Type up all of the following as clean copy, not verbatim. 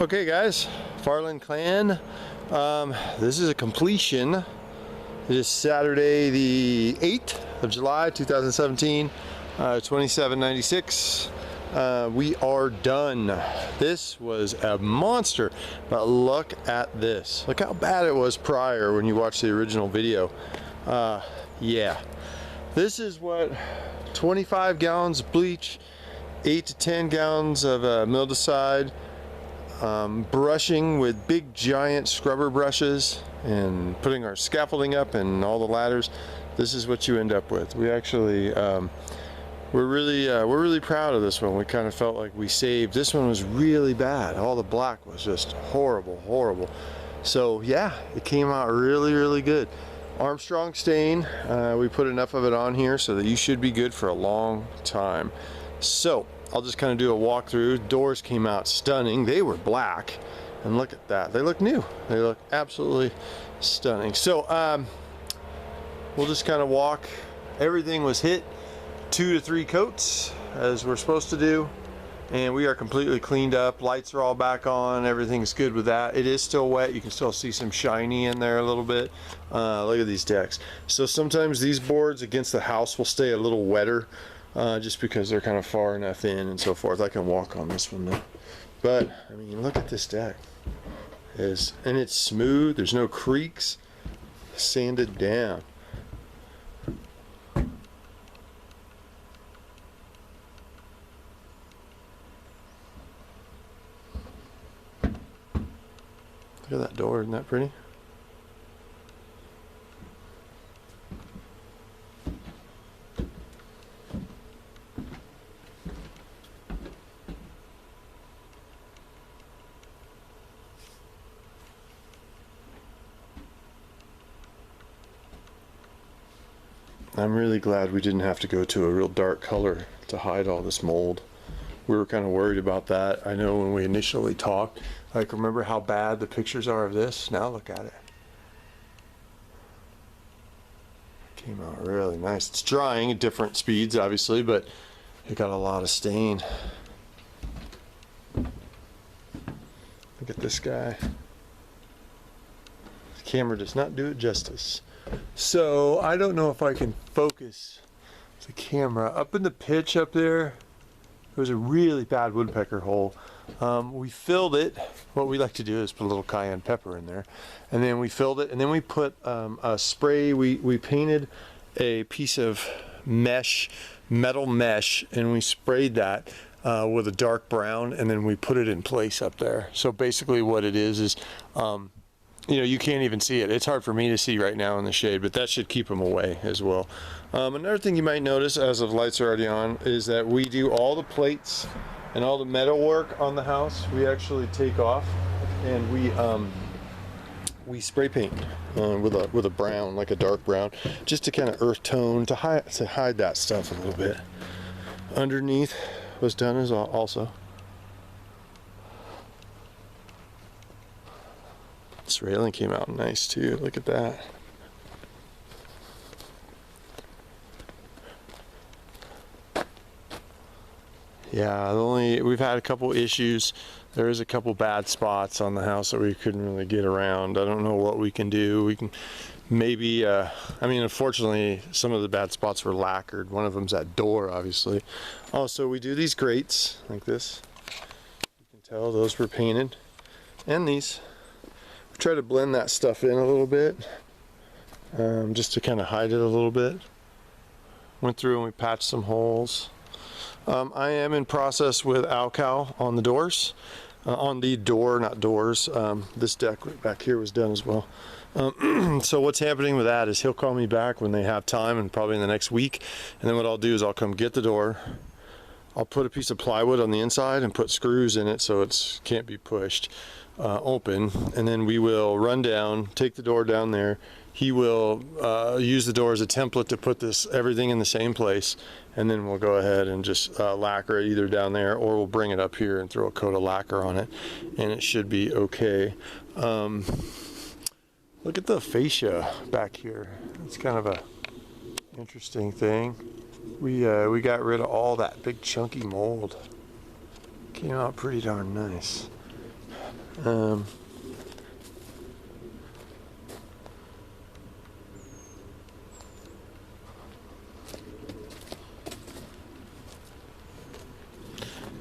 Okay guys, Farland Clan, this is a completion. It is Saturday the 8th of July 2017, 2796. We are done. This was a monster, but look at this. Look how bad it was prior when you watched the original video. Yeah, this is what 25 gallons of bleach, 8 to 10 gallons of mildewcide, brushing with big giant scrubber brushes and putting our scaffolding up and all the ladders. This is what you end up with. We actually we're really proud of this one. We kind of felt like we saved. This one was really bad. All the black was just horrible. So yeah, it came out really good. Armstrong stain, we put enough of it on here so that you should be good for a long time. So I'll just kind of do a walkthrough. Doors came out stunning. They were black, and look at that. They look new. They look absolutely stunning. So we'll just kind of walk. Everything was hit 2 to 3 coats as we're supposed to do, and we are completely cleaned up. Lights are all back on. Everything's good with that. It is still wet. You can still see some shiny in there a little bit. Look at these decks. So sometimes these boards against the house will stay a little wetter, just because they're kind of far enough in and so forth. I can walk on this one though. But I mean, look at this deck. And it's smooth. There's no creaks. Sanded down. Look at that door. Isn't that pretty? I'm really glad we didn't have to go to a real dark color to hide all this mold. We were kind of worried about that. I know when we initially talked, like, remember how bad the pictures are of this? Now look at it. Came out really nice. It's drying at different speeds, obviously, but it got a lot of stain. Look at this guy. The camera does not do it justice. So I don't know if I can focus the camera. Up in the pitch up there was a really bad woodpecker hole. We filled it. What we like to do is put a little cayenne pepper in there, and then we filled it, and then we put a spray. We painted a piece of mesh, metal mesh, and we sprayed that with a dark brown, and then we put it in place up there. So basically what it is you know, you can't even see it. It's hard for me to see right now in the shade, but that should keep them away as well. Another thing you might notice, as the lights are already on, is that we do all the plates and all the metal work on the house. We actually take off and we spray paint with a brown, like a dark brown, just to kind of earth tone, to hide that stuff a little bit. Underneath was done as also. This railing came out nice too. Look at that. Yeah, we've had a couple issues. There is a couple bad spots on the house that we couldn't really get around. I don't know what we can do. We can maybe, I mean, unfortunately, some of the bad spots were lacquered. One of them's that door, obviously. Also, we do these grates like this. You can tell those were painted. And these. Try to blend that stuff in a little bit, just to kind of hide it a little bit. Went through and we patched some holes. I am in process with Alcal on the doors, on the door, not doors. This deck right back here was done as well. So what's happening with that is he'll call me back when they have time, and probably in the next week, and then what I'll do is I'll come get the door. I'll put a piece of plywood on the inside and put screws in it so it can't be pushed open, and then we will run down, take the door down there. He will use the door as a template to put everything in the same place, and then we'll go ahead and just lacquer it either down there, or we'll bring it up here and throw a coat of lacquer on it, and it should be okay. Look at the fascia back here. It's kind of a interesting thing. We got rid of all that big chunky mold. Came out pretty darn nice.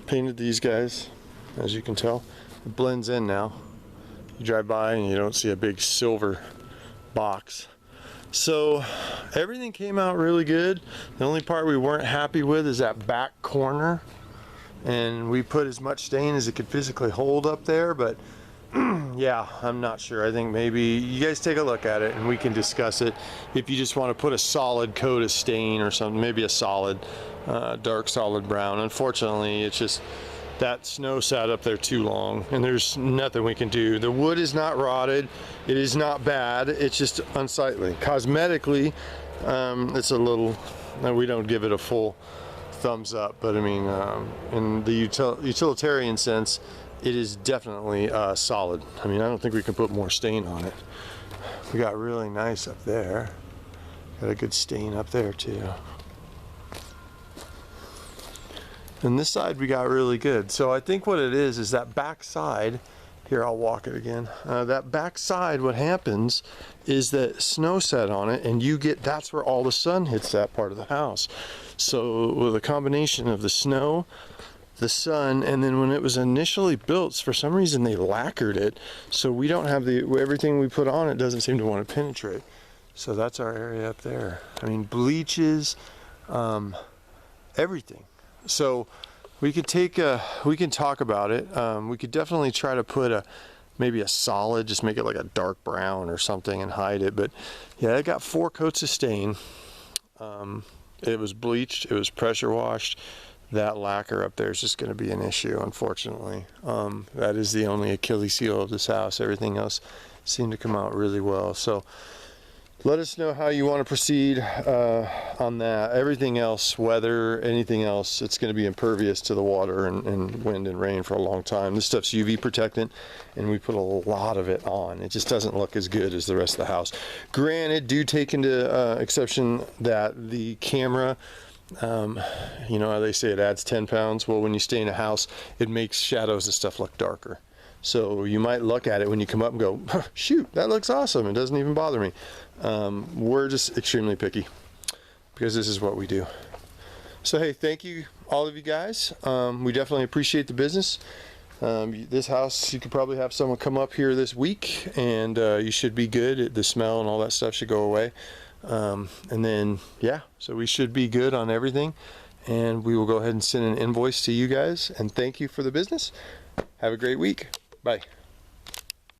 Painted these guys, as you can tell. It blends in now. You drive by and you don't see a big silver box. So everything came out really good. The only part we weren't happy with is that back corner. And we put as much stain as it could physically hold up there, but yeah, I'm not sure. I think maybe you guys take a look at it and we can discuss it. If you just want to put a solid coat of stain or something, maybe a solid dark solid brown. Unfortunately, it's just that snow sat up there too long and there's nothing we can do. The wood is not rotted, it is not bad, it's just unsightly. Cosmetically, it's a little, we don't give it a full thumbs up, but I mean, in the utilitarian sense, it is definitely solid. I mean, I don't think we can put more stain on it. We got really nice up there. Got a good stain up there too. And this side we got really good. So I think what it is that back side, here I'll walk it again. That back side, what happens is that snow set on it and you get, that's where all the sun hits that part of the house. So with a combination of the snow, the sun, and then when it was initially built, for some reason they lacquered it. So we don't have everything we put on it doesn't seem to want to penetrate. So that's our area up there. I mean, bleaches, everything. So we could we can talk about it. We could definitely try to put maybe a solid, just make it like a dark brown or something and hide it. But yeah, it got 4 coats of stain. It was bleached, it was pressure washed. That lacquer up there is just going to be an issue, unfortunately. That is the only Achilles heel of this house. Everything else seemed to come out really well. So let us know how you want to proceed on that. Everything else, weather, anything else, it's going to be impervious to the water and wind and rain for a long time. This stuff's UV protectant, and we put a lot of it on. It just doesn't look as good as the rest of the house. Granted, do take into exception that the camera, you know how they say it adds 10 pounds? Well, when you stay in a house, it makes shadows and stuff look darker. So you might look at it when you come up and go, shoot, that looks awesome. It doesn't even bother me. We're just extremely picky because this is what we do. So hey, thank you all of you guys. We definitely appreciate the business. This house, you could probably have someone come up here this week and you should be good. The smell and all that stuff should go away. And then, yeah, so we should be good on everything. And we will go ahead and send an invoice to you guys. And thank you for the business. Have a great week. Bye.